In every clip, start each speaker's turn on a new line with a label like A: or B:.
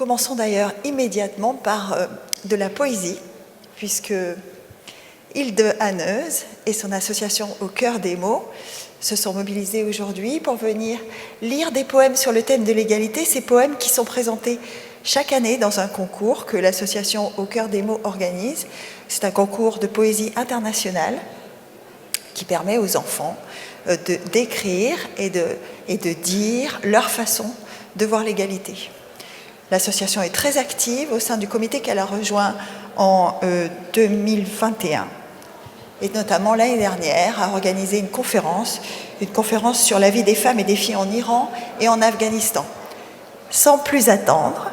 A: commençons d'ailleurs immédiatement par de la poésie, puisque Hilde Hanneuse et son association Au cœur des mots se sont mobilisés aujourd'hui pour venir lire des poèmes sur le thème de l'égalité, ces poèmes qui sont présentés chaque année dans un concours que l'association Au cœur des mots organise. C'est un concours de poésie internationale qui permet aux enfants d'écrire et de dire leur façon de voir l'égalité. L'association est très active au sein du comité qu'elle a rejoint en 2021. Et notamment l'année dernière, a organisé une conférence sur la vie des femmes et des filles en Iran et en Afghanistan. Sans plus attendre,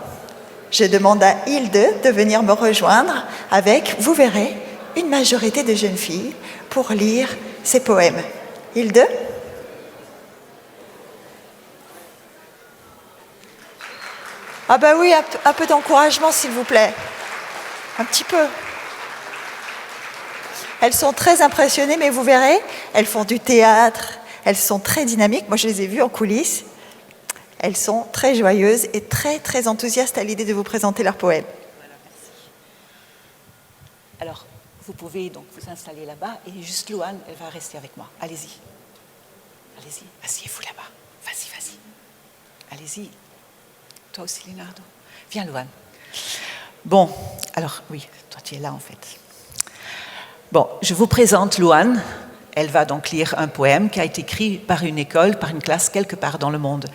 A: je demande à Hilde de venir me rejoindre avec, vous verrez, une majorité de jeunes filles pour lire ces poèmes. Hilde ? Ah bah oui, un peu d'encouragement s'il vous plaît. Un petit peu. Elles sont très impressionnées, mais vous verrez, elles font du théâtre, elles sont très dynamiques. Moi, je les ai vues en coulisses. Elles sont très joyeuses et très, très enthousiastes à l'idée de vous présenter leurs poèmes.
B: Voilà, merci. Alors, vous pouvez donc vous installer là-bas et juste Louane, elle va rester avec moi. Allez-y. Allez-y, asseyez-vous là-bas. Vas-y. Allez-y. Toi aussi, Leonardo. Viens, Louane. Bon, alors, oui, toi, tu es là, en fait. Bon, je vous présente Louane. Elle va donc lire un poème qui a été écrit par une école, par une classe quelque part dans le monde.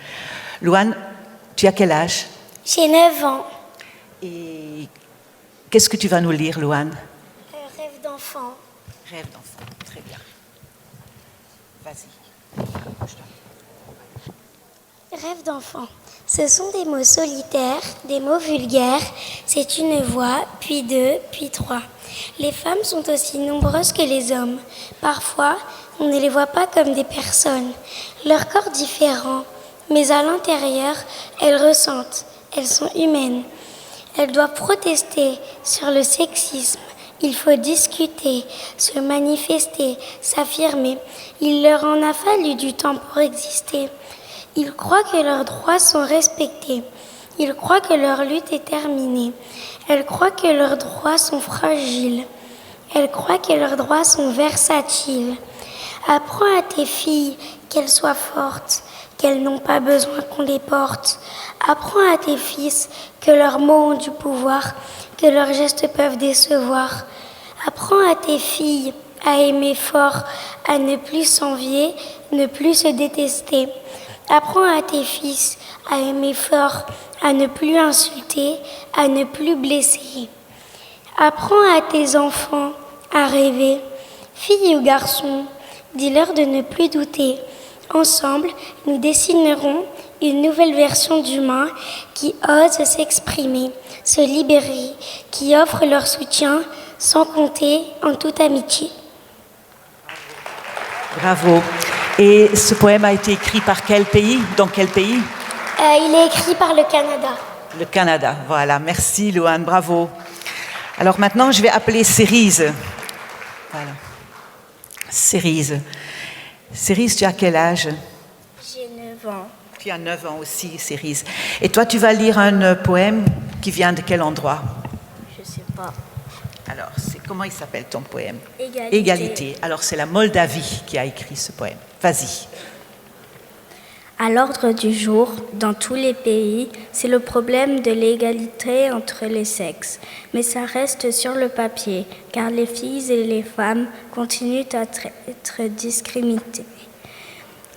B: Louane, tu as quel âge ?
C: J'ai 9 ans.
B: Et qu'est-ce que tu vas nous lire, Louane ?
C: Rêve d'enfant.
B: Rêve d'enfant, très bien. Vas-y.
C: Rêve d'enfant. Ce sont des mots solitaires, des mots vulgaires. C'est une voix, puis deux, puis trois. Les femmes sont aussi nombreuses que les hommes. Parfois, on ne les voit pas comme des personnes. Leur corps différent, mais à l'intérieur, elles ressentent. Elles sont humaines. Elles doivent protester sur le sexisme. Il faut discuter, se manifester, s'affirmer. Il leur en a fallu du temps pour exister. Ils croient que leurs droits sont respectés. Ils croient que leur lutte est terminée. Elles croient que leurs droits sont fragiles. Elles croient que leurs droits sont versatiles. Apprends à tes filles qu'elles soient fortes, qu'elles n'ont pas besoin qu'on les porte. Apprends à tes fils que leurs mots ont du pouvoir, que leurs gestes peuvent décevoir. Apprends à tes filles à aimer fort, à ne plus s'envier, ne plus se détester. Apprends à tes fils à aimer fort, à ne plus insulter, à ne plus blesser. Apprends à tes enfants à rêver. Filles ou garçons, dis-leur de ne plus douter. Ensemble, nous dessinerons une nouvelle version d'humain qui ose s'exprimer, se libérer, qui offre leur soutien sans compter en toute amitié.
B: Bravo. Et ce poème a été écrit par quel pays ? Dans quel pays ?
C: Il est écrit par le Canada.
B: Le Canada, voilà. Merci, Louane, bravo. Alors maintenant, je vais appeler Cérise. Voilà. Cérise. Cérise, tu as quel âge ?
C: J'ai 9 ans.
B: Tu as 9 ans aussi, Cérise. Et toi, tu vas lire un poème qui vient de quel endroit ?
C: Je sais pas.
B: Alors, comment il s'appelle ton poème ?
C: Égalité.
B: Égalité. Alors, c'est la Moldavie qui a écrit ce poème. Vas-y.
D: À l'ordre du jour, dans tous les pays, c'est le problème de l'égalité entre les sexes. Mais ça reste sur le papier, car les filles et les femmes continuent à être discriminées.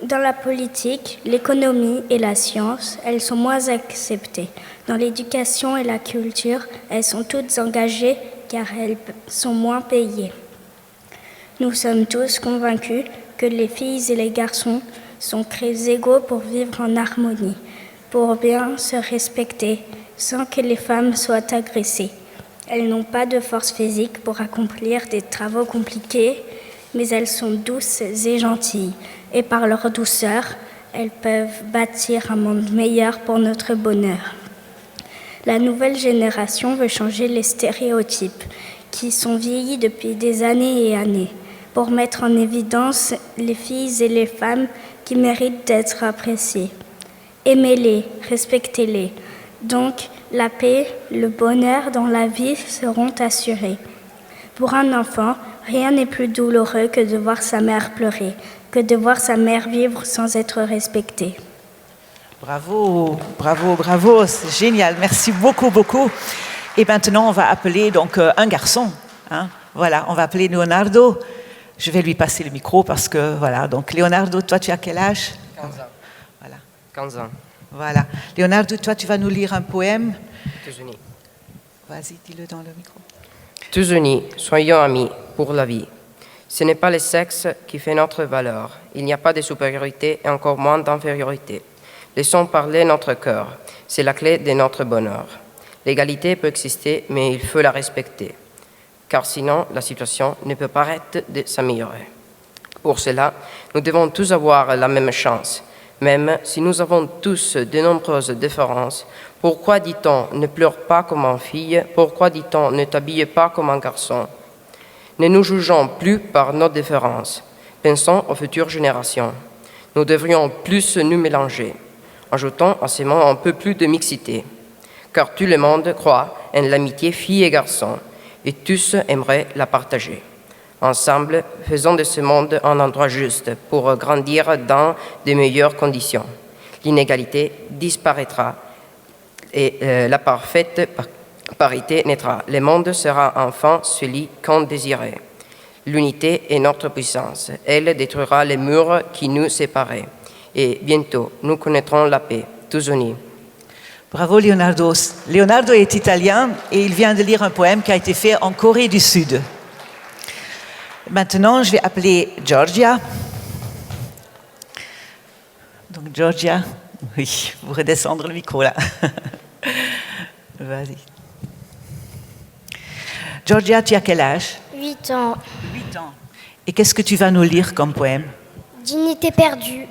D: Dans la politique, l'économie et la science, elles sont moins acceptées. Dans l'éducation et la culture, elles sont toutes engagées car elles sont moins payées. Nous sommes tous convaincus que les filles et les garçons sont créés égaux pour vivre en harmonie, pour bien se respecter, sans que les femmes soient agressées. Elles n'ont pas de force physique pour accomplir des travaux compliqués, mais elles sont douces et gentilles. Et par leur douceur, elles peuvent bâtir un monde meilleur pour notre bonheur. La nouvelle génération veut changer les stéréotypes qui sont vieillis depuis des années et années, pour mettre en évidence les filles et les femmes qui méritent d'être appréciées. Aimez-les, respectez-les. Donc, la paix, le bonheur dans la vie seront assurés. Pour un enfant, rien n'est plus douloureux que de voir sa mère pleurer, que de voir sa mère vivre sans être respectée.
B: Bravo, bravo, bravo, c'est génial, merci beaucoup, beaucoup. Et maintenant, on va appeler donc un garçon. Hein. Voilà, on va appeler Leonardo. Je vais lui passer le micro parce que, voilà, donc Leonardo, toi, tu as quel âge?
E: 15 ans.
B: Voilà.
E: 15 ans.
B: Voilà. Leonardo, toi, tu vas nous lire un poème.
E: Tous unis.
B: Vas-y, dis-le dans le micro.
E: Tous unis, soyons amis pour la vie. Ce n'est pas le sexe qui fait notre valeur. Il n'y a pas de supériorité et encore moins d'infériorité. Laissons parler notre cœur. C'est la clé de notre bonheur. L'égalité peut exister, mais il faut la respecter. Car sinon, la situation ne peut pas arrêter de s'améliorer. Pour cela, nous devons tous avoir la même chance. Même si nous avons tous de nombreuses différences, pourquoi dit-on ne pleure pas comme une fille? Pourquoi dit-on ne t'habille pas comme un garçon? Ne nous jugeons plus par nos différences. Pensons aux futures générations. Nous devrions plus nous mélanger. Ajoutons à ces mots un peu plus de mixité. Car tout le monde croit en l'amitié fille et garçon, et tous aimeraient la partager. Ensemble, faisons de ce monde un endroit juste pour grandir dans de meilleures conditions. L'inégalité disparaîtra et la parfaite parité naîtra. Le monde sera enfin celui qu'on désirait. L'unité est notre puissance. Elle détruira les murs qui nous séparaient. Et bientôt, nous connaîtrons la paix, tous unis.
B: Bravo Leonardo. Leonardo est italien et il vient de lire un poème qui a été fait en Corée du Sud. Maintenant, je vais appeler Georgia. Donc Georgia, oui, vous redescendre le micro là. Vas-y. Georgia, tu as quel âge?
C: 8 ans.
B: 8 ans. Et qu'est-ce que tu vas nous lire comme poème?
C: Dignité perdue.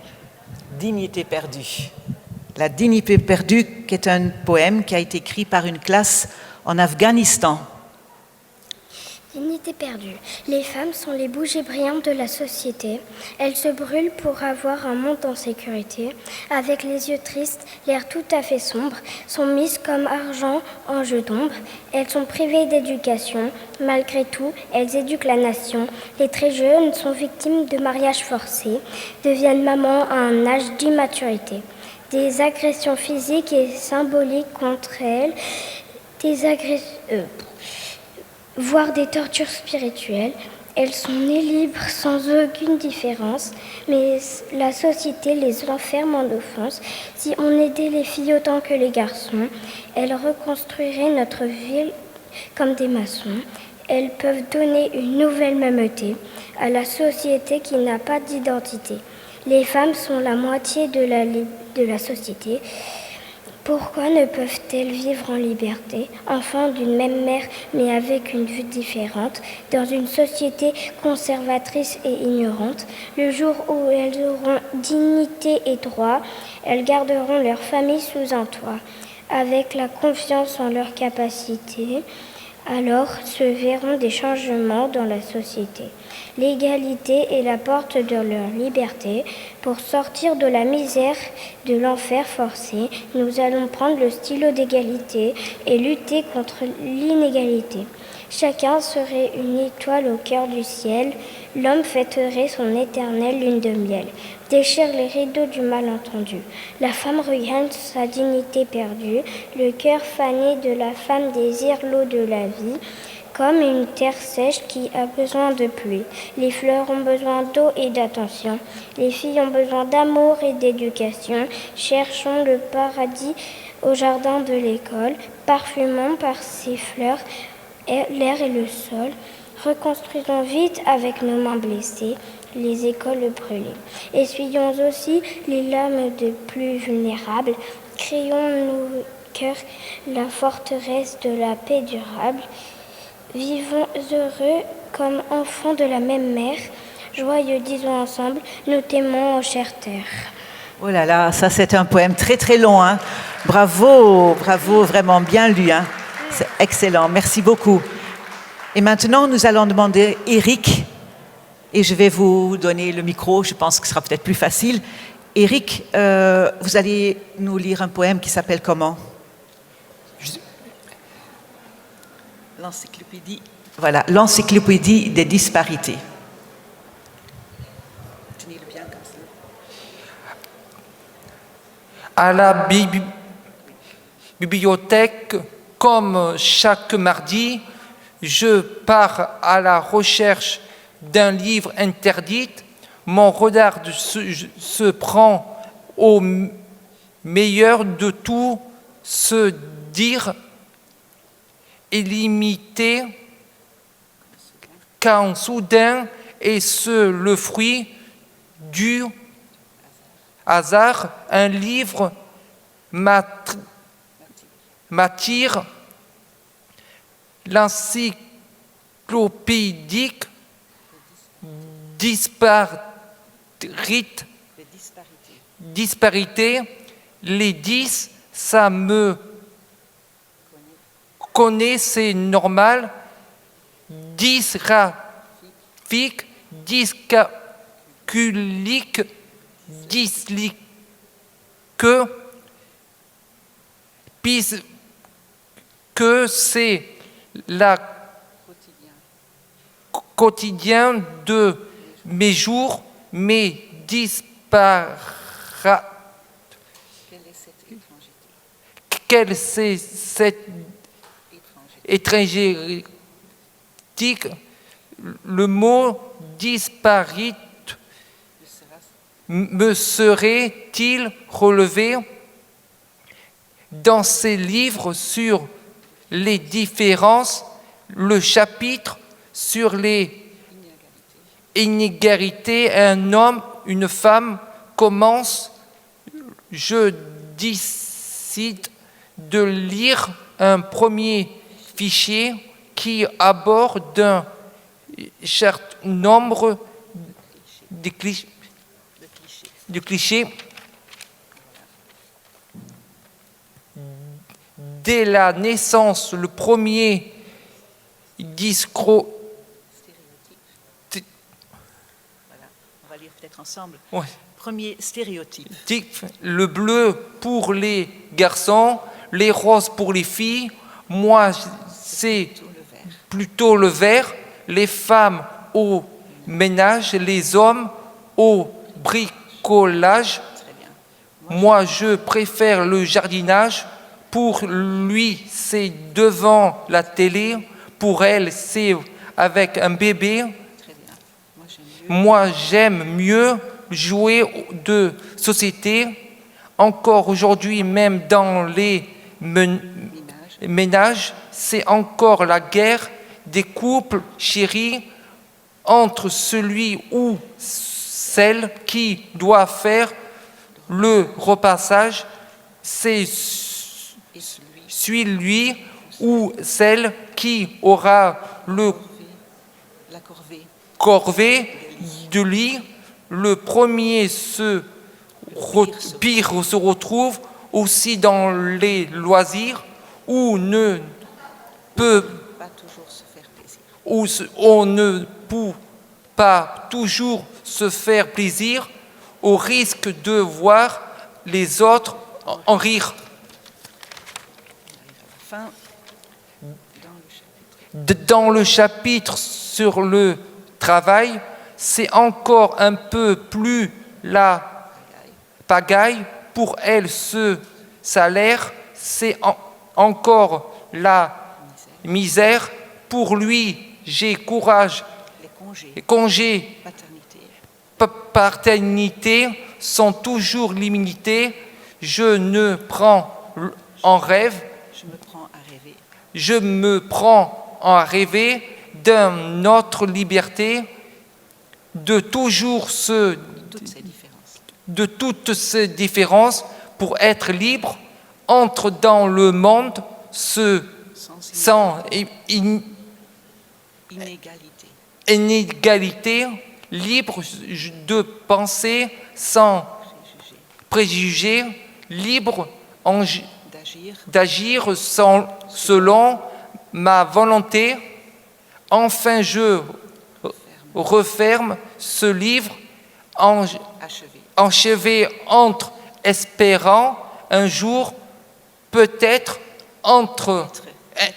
B: Dignité perdue. La dignité perdue, qui est un poème qui a été écrit par une classe en Afghanistan.
C: Dignité perdue. Les femmes sont les bougies brillantes de la société. Elles se brûlent pour avoir un monde en sécurité. Avec les yeux tristes, l'air tout à fait sombre, sont mises comme argent en jeu d'ombre. Elles sont privées d'éducation. Malgré tout, elles éduquent la nation. Les très jeunes sont victimes de mariages forcés, deviennent mamans à un âge d'immaturité. Des agressions physiques et symboliques contre elles, voire des tortures spirituelles. Elles sont nées libres sans aucune différence, mais la société les enferme en offense. Si on aidait les filles autant que les garçons, elles reconstruiraient notre ville comme des maçons. Elles peuvent donner une nouvelle mameuté à la société qui n'a pas d'identité. Les femmes sont la moitié de la société. Pourquoi ne peuvent-elles vivre en liberté, enfants d'une même mère mais avec une vue différente, dans une société conservatrice et ignorante? Le jour où elles auront dignité et droit, elles garderont leur famille sous un toit, avec la confiance en leurs capacités. Alors se verront des changements dans la société. L'égalité est la porte de leur liberté. Pour sortir de la misère, de l'enfer forcé, nous allons prendre le stylo d'égalité et lutter contre l'inégalité. Chacun serait une étoile au cœur du ciel. L'homme fêterait son éternelle lune de miel. Déchire les rideaux du malentendu. La femme regagne sa dignité perdue. Le cœur fané de la femme désire l'eau de la vie. Comme une terre sèche qui a besoin de pluie. Les fleurs ont besoin d'eau et d'attention. Les filles ont besoin d'amour et d'éducation. Cherchons le paradis au jardin de l'école. Parfumons par ces fleurs l'air et le sol. Reconstruisons vite avec nos mains blessées les écoles brûlées. Essuyons aussi les larmes des plus vulnérables. Créons nos cœurs la forteresse de la paix durable. Vivons heureux comme enfants de la même mère. Joyeux, disons ensemble, nous t'aimons, ô chère terre.
B: Oh là là, ça c'est un poème très très long. Hein. Bravo, bravo, vraiment bien lu. Hein. C'est excellent, merci beaucoup. Et maintenant, nous allons demander Eric, et je vais vous donner le micro, je pense que ce sera peut-être plus facile. Eric, vous allez nous lire un poème qui s'appelle comment? l'encyclopédie. Voilà, l'encyclopédie des disparités. Tenez-le bien comme ça.
F: À la bibliothèque, comme chaque mardi, je pars à la recherche d'un livre interdit. Mon regard se prend au meilleur de tout, se dire illimité, quand soudain est le fruit du hasard, un livre m'attire, l'encyclopédique disparité, les 10, ça me connaît, c'est normal, dysgraphique, dyscalculique, dyslexique, puisque c'est la quotidien de mes jours, mes disparates. Quelle est cette étrangeté? Le mot disparite me serait-il relevé dans ces livres sur les différences, le chapitre sur les inégalités, un homme, une femme commence, je décide de lire un premier fichier qui aborde un certain nombre de clichés. Dès la naissance, le premier discours.
B: Voilà, on va lire peut-être ensemble.
F: Ouais.
B: Premier stéréotype.
F: Le bleu pour les garçons, les roses pour les filles. Moi, c'est plutôt le vert. Les femmes au ménage, les hommes au bricolage. Moi, je préfère le jardinage. Pour lui, c'est devant la télé. Pour elle, c'est avec un bébé. Moi, j'aime mieux jouer de société. Encore aujourd'hui, même dans les ménages, c'est encore la guerre des couples chéris entre celui ou celle qui doit faire le repassage, c'est celui ou celle qui aura la corvée de lit. Le premier pire se retrouve aussi dans les loisirs où ne peut
B: Pas toujours se faire plaisir.
F: où on ne peut pas toujours se faire plaisir au risque de voir les autres en rire.
B: Fin.
F: Dans le chapitre sur le travail, c'est encore un peu plus la pagaille. Pour elle, ce salaire, c'est encore la misère. Pour lui, j'ai courage. Les congés paternité sont toujours limités. Je me prends en rêve. Je me prends à rêver d'une autre liberté, de toutes ces différences pour être libre, entre dans le monde sans inégalité, libre de penser sans préjugés, libre d'agir selon ma volonté. Enfin, je referme ce livre achevé entre espérant un jour peut-être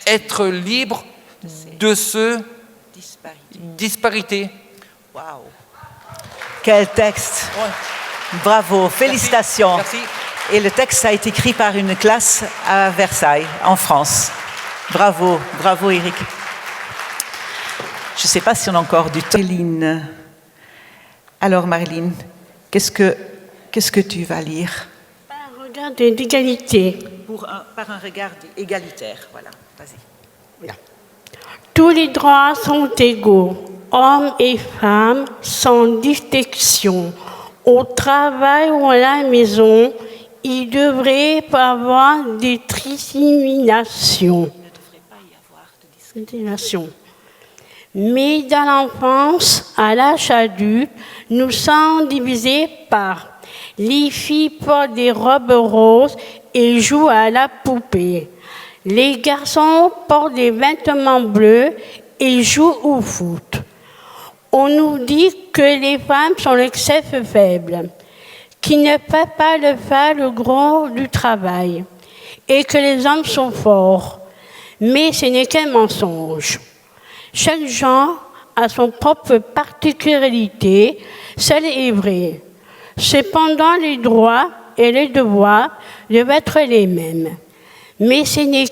F: être libre de ce
B: disparité.
F: disparité.
B: Waouh! Quel texte! Bravo, félicitations.
F: Merci.
B: Et le texte a été écrit par une classe à Versailles, en France. Bravo, bravo Eric. Je ne sais pas si on a encore du temps. Marilyn. Alors Marilyn, qu'est-ce que tu vas lire?
G: Par un regard d'égalité.
B: Par un regard égalitaire, voilà, vas-y.
G: Tous les droits sont égaux, hommes et femmes, sans distinction. Au travail ou à la maison, il devrait pas avoir de discrimination. Mais dans l'enfance, à l'âge adulte, nous sommes divisés par les filles portent des robes roses et jouent à la poupée. Les garçons portent des vêtements bleus et jouent au foot. On nous dit que les femmes sont le sexe faible, qui ne peuvent pas faire le gros du travail, et que les hommes sont forts. Mais ce n'est qu'un mensonge. Chaque genre a son propre particularité, celle est vraie. Cependant, les droits et les devoirs doivent être les mêmes. Mais ce n'est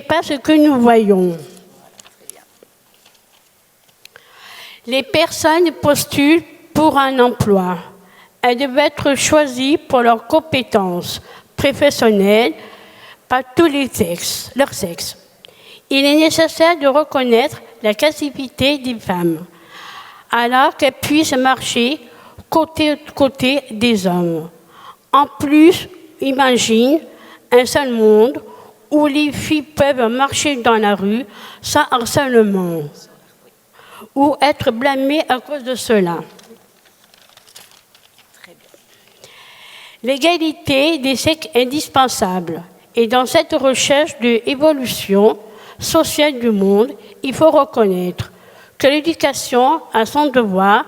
G: pas ce que nous voyons. Les personnes postulent pour un emploi. Elles doivent être choisies pour leurs compétences professionnelles par tous les sexes, leur sexe. Il est nécessaire de reconnaître la capacité des femmes, alors qu'elles puissent marcher côté à côté des hommes. En plus, imagine un seul monde où les filles peuvent marcher dans la rue sans harcèlement ou être blâmées à cause de cela. L'égalité des sexes est indispensable et dans cette recherche de l'évolution sociale du monde, il faut reconnaître que l'éducation a son devoir,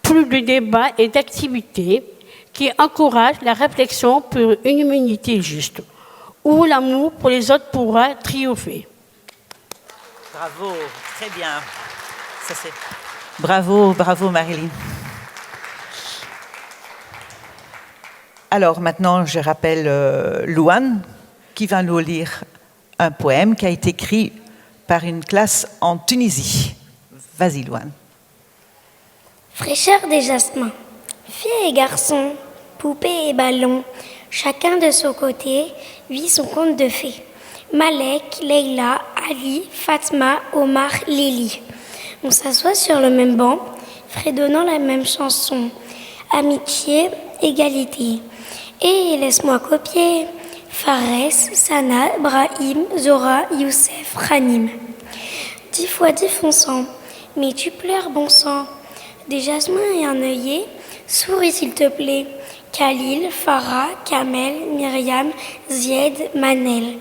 G: plus de débats et d'activités qui encouragent la réflexion pour une humanité juste, où l'amour pour les autres pourra triompher.
B: Bravo, très bien. Bravo, bravo Marilyn. Alors maintenant, je rappelle Louane qui va nous lire un poème qui a été écrit par une classe en Tunisie. Vas-y Louane.
C: Fraîcheur des jasmins, filles et garçons, poupées et ballons, chacun de son côté vit son conte de fées. Malek, Leïla, Ali, Fatma, Omar, Lily. On s'assoit sur le même banc, fredonnant la même chanson. Amitié, égalité. Et laisse-moi copier. Fares, Sana, Brahim, Zora, Youssef, Ranim. 10 fois 10 font 100, mais tu pleures, bon sang. Des jasmins et un œillet, souris s'il te plaît. Khalil, Farah, Kamel, Myriam, Zied, Manel.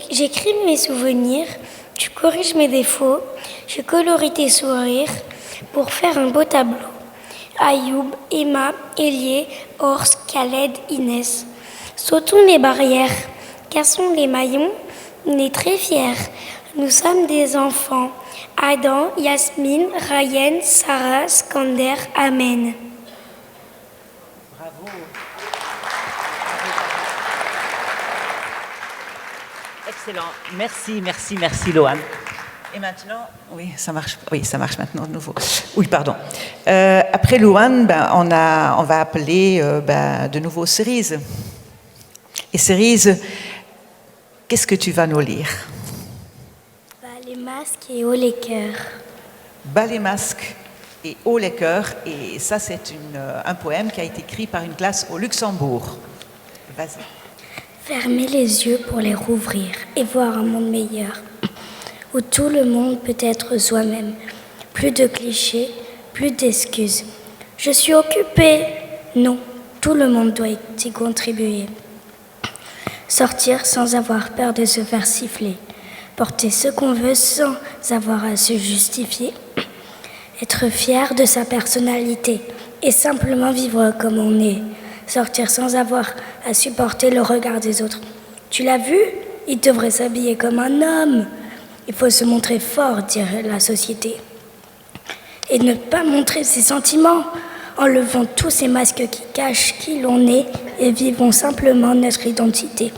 C: J'écris mes souvenirs, tu corriges mes défauts, je colorie tes sourires pour faire un beau tableau. Ayoub, Emma, Elie, Ors, Khaled, Inès. Sautons les barrières, cassons les maillons, on est très fiers. Nous sommes des enfants. Adam, Yasmine, Ryan, Sarah, Skander, Amen.
B: Bravo. Excellent. Merci, merci, merci Loane. Et maintenant, oui, ça marche maintenant de nouveau. Oui, pardon. Après Louane, on va appeler de nouveau Cerise. Et Cerise, qu'est-ce que tu vas nous lire?
C: Les masques et haut les cœurs.
B: Bas les masques et haut les cœurs. Et ça, c'est un poème qui a été écrit par une classe au Luxembourg. Vas-y.
C: Fermez les yeux pour les rouvrir et voir un monde meilleur, où tout le monde peut être soi-même. Plus de clichés, plus d'excuses. Je suis occupée. Non, tout le monde doit y contribuer. Sortir sans avoir peur de se faire siffler. Porter ce qu'on veut sans avoir à se justifier. Être fier de sa personnalité et simplement vivre comme on est. Sortir sans avoir à supporter le regard des autres. Tu l'as vu? Il devrait s'habiller comme un homme.
D: Il faut se montrer fort, dirait la société. Et ne pas montrer ses sentiments, en levant tous ces masques qui cachent qui l'on est et vivons simplement notre identité.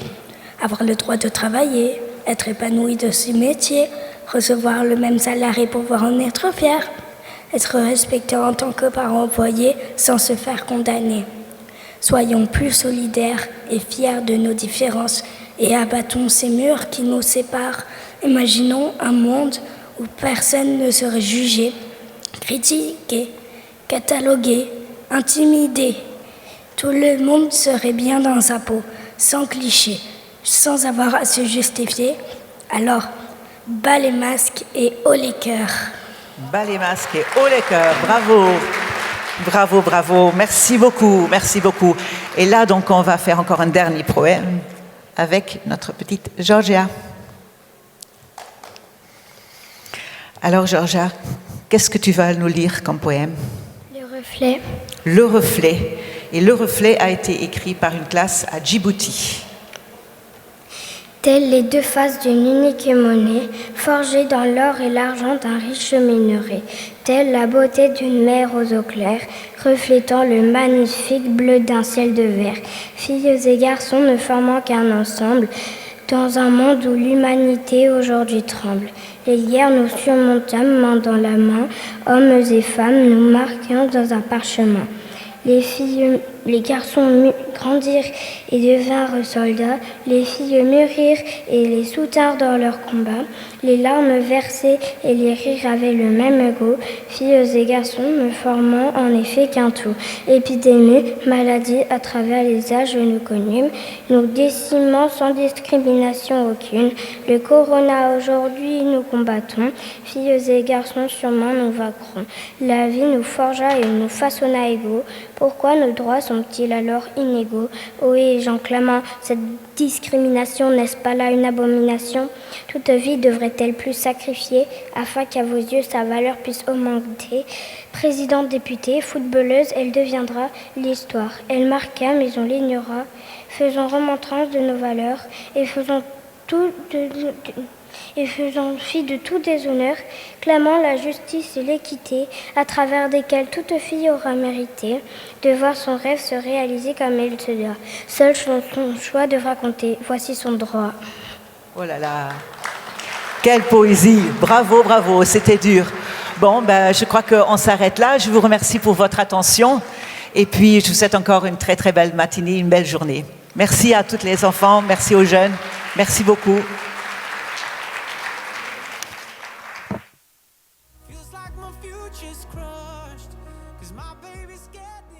D: Avoir le droit de travailler, être épanoui de ce métier, recevoir le même salaire et pouvoir en être fier, être respecté en tant que parent employé sans se faire condamner. Soyons plus solidaires et fiers de nos différences et abattons ces murs qui nous séparent. Imaginons un monde où personne ne serait jugé, critiqué, catalogué, intimidé. Tout le monde serait bien dans sa peau, sans cliché, sans avoir à se justifier. Alors, bas les masques et haut les cœurs.
H: Bas les masques et haut les cœurs. Bravo. Bravo, bravo. Merci beaucoup, merci beaucoup. Et là, donc, on va faire encore un dernier poème avec notre petite Georgia. Alors, Georgia, qu'est-ce que tu vas nous lire comme poème?
C: Le reflet.
H: Le reflet. Et le reflet a été écrit par une classe à Djibouti.
C: Telles les deux faces d'une unique monnaie, forgée dans l'or et l'argent d'un riche minerai. Telle la beauté d'une mer aux eaux claires, reflétant le magnifique bleu d'un ciel de verre. Filles et garçons ne formant qu'un ensemble, dans un monde où l'humanité aujourd'hui tremble. Les guerres nous surmontâmes main dans la main, hommes et femmes nous marquions dans un parchemin. Les garçons grandirent et devinrent soldats, les filles mûrirent et les soutinrent dans leur combat. Les larmes versées et les rires avaient le même goût, filles et garçons ne formant en effet qu'un tout. Épidémie, maladie, à travers les âges nous connûmes, nous décimant sans discrimination aucune. Le corona aujourd'hui nous combattons, filles et garçons sûrement nous vaincrons. La vie nous forgea et nous façonna égaux. Pourquoi nos droits sont-ils alors inégaux? Oui, j'en clamant, cette discrimination, n'est-ce pas là une abomination? Toute vie devrait-elle plus sacrifier afin qu'à vos yeux sa valeur puisse augmenter? Présidente, députée, footballeuse, elle deviendra l'histoire. Elle marqua, mais on l'ignora. Faisons remontrance de nos valeurs et faisons fi de tout déshonneur, clamant la justice et l'équité, à travers desquelles toute fille aura mérité de voir son rêve se réaliser comme elle se doit. Seul son choix devra compter. Voici son droit.
H: Oh là là, quelle poésie. Bravo, bravo, c'était dur. Bon, je crois qu'on s'arrête là. Je vous remercie pour votre attention. Et puis, je vous souhaite encore une très, très belle matinée, une belle journée. Merci à tous les enfants, merci aux jeunes. Merci beaucoup.
I: Feels like my future's crushed, 'cause my baby's scared.